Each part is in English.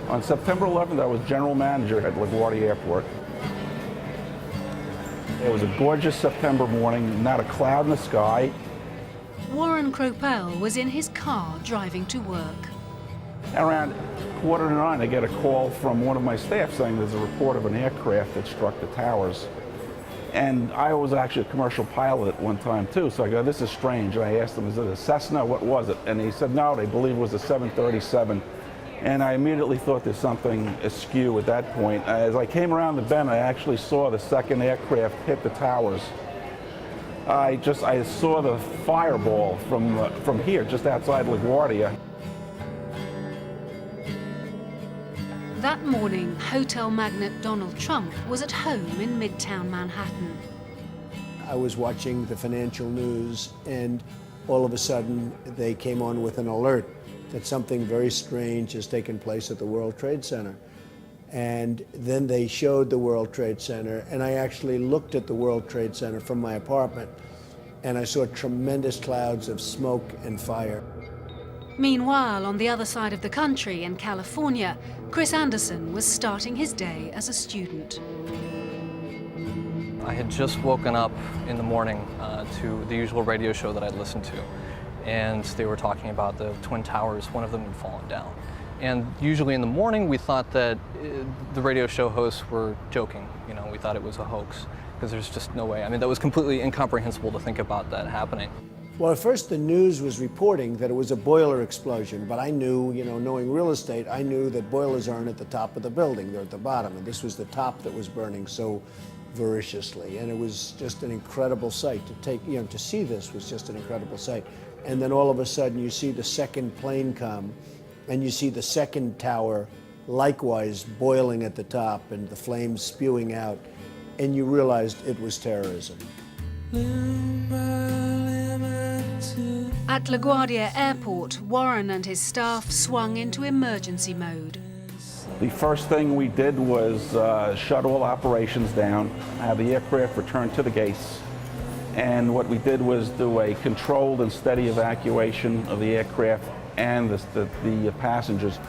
On September 11th, I was general manager at LaGuardia Airport. It was a gorgeous September morning, not a cloud in the sky. Warren Kropel was in his car driving to work. Around 8:45, I get a call from one of my staff saying there's a report of an aircraft that struck the towers. And I was actually a commercial pilot at one time too, so I go, this is strange. And I asked him, is it a Cessna? What was it? And he said, no, they believe it was a 737. And I immediately thought there's something askew at that point. As I came around the bend, I actually saw the second aircraft hit the towers. I saw the fireball from here, just outside LaGuardia. That morning, hotel magnate Donald Trump was at home in Midtown Manhattan. I was watching the financial news, and all of a sudden they came on with an alert that something very strange has taken place at the World Trade Center. And then they showed the World Trade Center, and I actually looked at the World Trade Center from my apartment, and I saw tremendous clouds of smoke and fire. Meanwhile, on the other side of the country in California, Chris Anderson was starting his day as a student. I had just woken up in the morning to the usual radio show that I'd listened to, and they were talking about the Twin Towers. One of them had fallen down. And usually in the morning we thought that the radio show hosts were joking. You know, we thought it was a hoax, because there's just no way. I mean, that was completely incomprehensible to think about that happening. Well, at first the news was reporting that it was a boiler explosion, but I knew, you know, knowing real estate, I knew that boilers aren't at the top of the building, they're at the bottom, and this was the top that was burning so voraciously, and it was just an incredible sight to see this was just an incredible sight. And then all of a sudden you see the second plane come, and you see the second tower likewise boiling at the top and the flames spewing out, and you realized it was terrorism. At LaGuardia Airport, Warren and his staff swung into emergency mode. The first thing we did was shut all operations down, have the aircraft return to the gates, and what we did was do a controlled and steady evacuation of the aircraft and the passengers.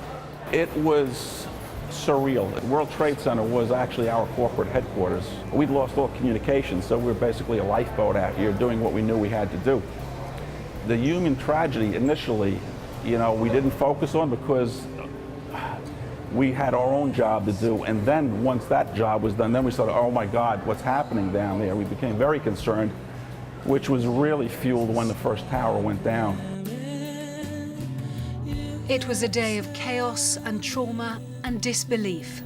It was surreal. The World Trade Center was actually our corporate headquarters. We'd lost all communication, so we were basically a lifeboat out here doing what we knew we had to do. The human tragedy initially, you know, we didn't focus on because we had our own job to do, and then once that job was done, then we started, oh my God, what's happening down there? We became very concerned, which was really fueled when the first tower went down. It was a day of chaos and trauma and disbelief.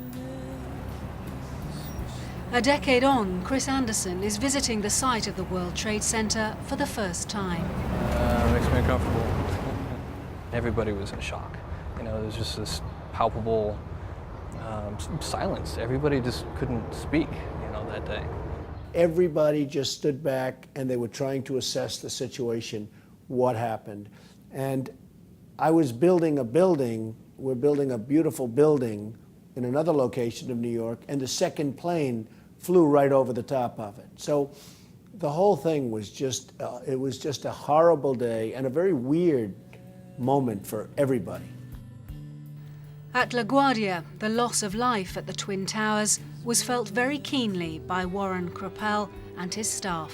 A decade on, Chris Anderson is visiting the site of the World Trade Center for the first time. Makes me uncomfortable. Everybody was in shock. You know, there's just this palpable silence. Everybody just couldn't speak, you know, that day. Everybody just stood back and they were trying to assess the situation, what happened. And I was building a building, we're building a beautiful building in another location of New York, and the second plane flew right over the top of it. So the whole thing was just, it was just a horrible day and a very weird moment for everybody. At LaGuardia, the loss of life at the Twin Towers was felt very keenly by Warren Kropel and his staff.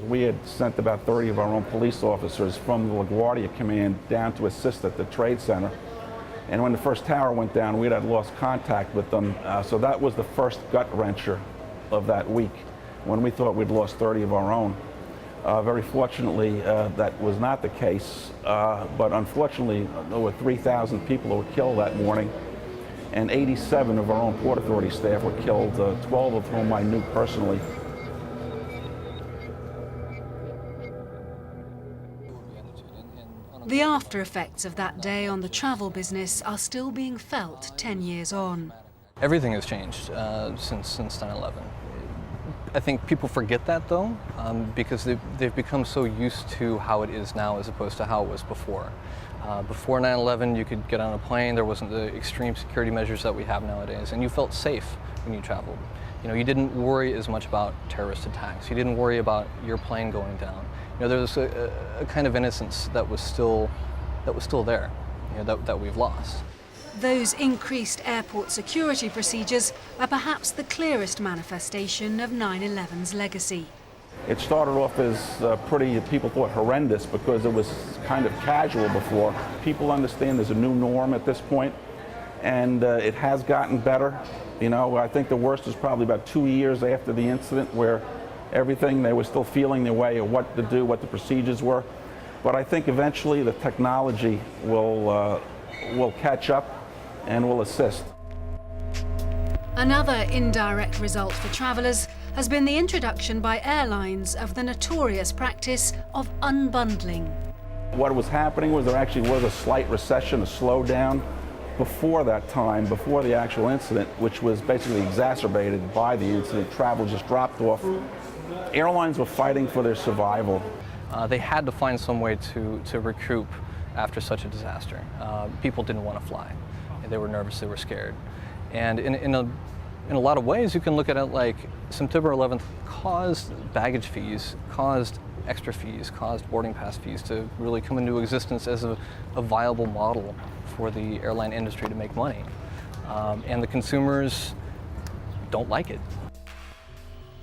We had sent about 30 of our own police officers from the LaGuardia Command down to assist at the Trade Center. And when the first tower went down, we had lost contact with them. So that was the first gut-wrencher of that week, when we thought we'd lost 30 of our own. Very fortunately, that was not the case. But unfortunately, over 3,000 people were killed that morning, and 87 of our own Port Authority staff were killed, 12 of whom I knew personally. The after effects of that day on the travel business are still being felt 10 years on. Everything has changed since 9/11. I think people forget that, though, because they've become so used to how it is now as opposed to how it was before. Before 9/11, you could get on a plane, there wasn't the extreme security measures that we have nowadays, and you felt safe when you traveled. You know, you didn't worry as much about terrorist attacks. You didn't worry about your plane going down. You know, there was a kind of innocence that was still there, you know, that we've lost. Those increased airport security procedures are perhaps the clearest manifestation of 9/11's legacy. It started off as people thought horrendous because it was kind of casual before. People understand there's a new norm at this point, and it has gotten better. You know, I think the worst was probably about 2 years after the incident, where they were still feeling their way of what to do, what the procedures were. But I think eventually the technology will catch up and will assist. Another indirect result for travellers has been the introduction by airlines of the notorious practice of unbundling. What was happening was there actually was a slight recession, a slowdown before that time, before the actual incident, which was basically exacerbated by the incident. Travel just dropped off. Airlines were fighting for their survival. They had to find some way to recoup after such a disaster. People didn't want to fly. They were nervous, they were scared. And in a lot of ways, you can look at it like September 11th caused baggage fees, caused extra fees, caused boarding pass fees to really come into existence as a viable model for the airline industry to make money. And the consumers don't like it.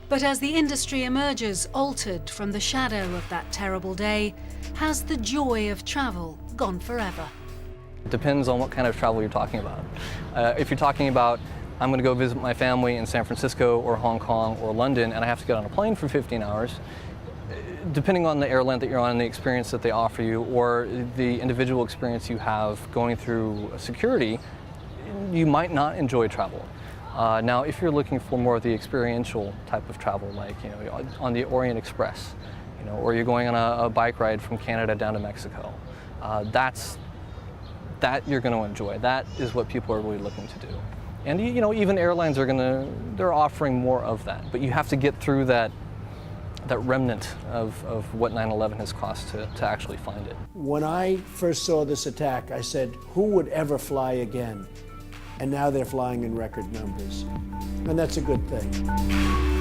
But as the industry emerges altered from the shadow of that terrible day, has the joy of travel gone forever? It depends on what kind of travel you're talking about. If you're talking about, I'm going to go visit my family in San Francisco or Hong Kong or London and I have to get on a plane for 15 hours, depending on the airline that you're on and the experience that they offer you or the individual experience you have going through security, you might not enjoy travel. Now, if you're looking for more of the experiential type of travel, like on the Orient Express, or you're going on a bike ride from Canada down to Mexico, that you're going to enjoy. That is what people are really looking to do. And even airlines they're offering more of that. But you have to get through that remnant of what 9/11 has cost to actually find it. When I first saw this attack, I said, who would ever fly again? And now they're flying in record numbers. And that's a good thing.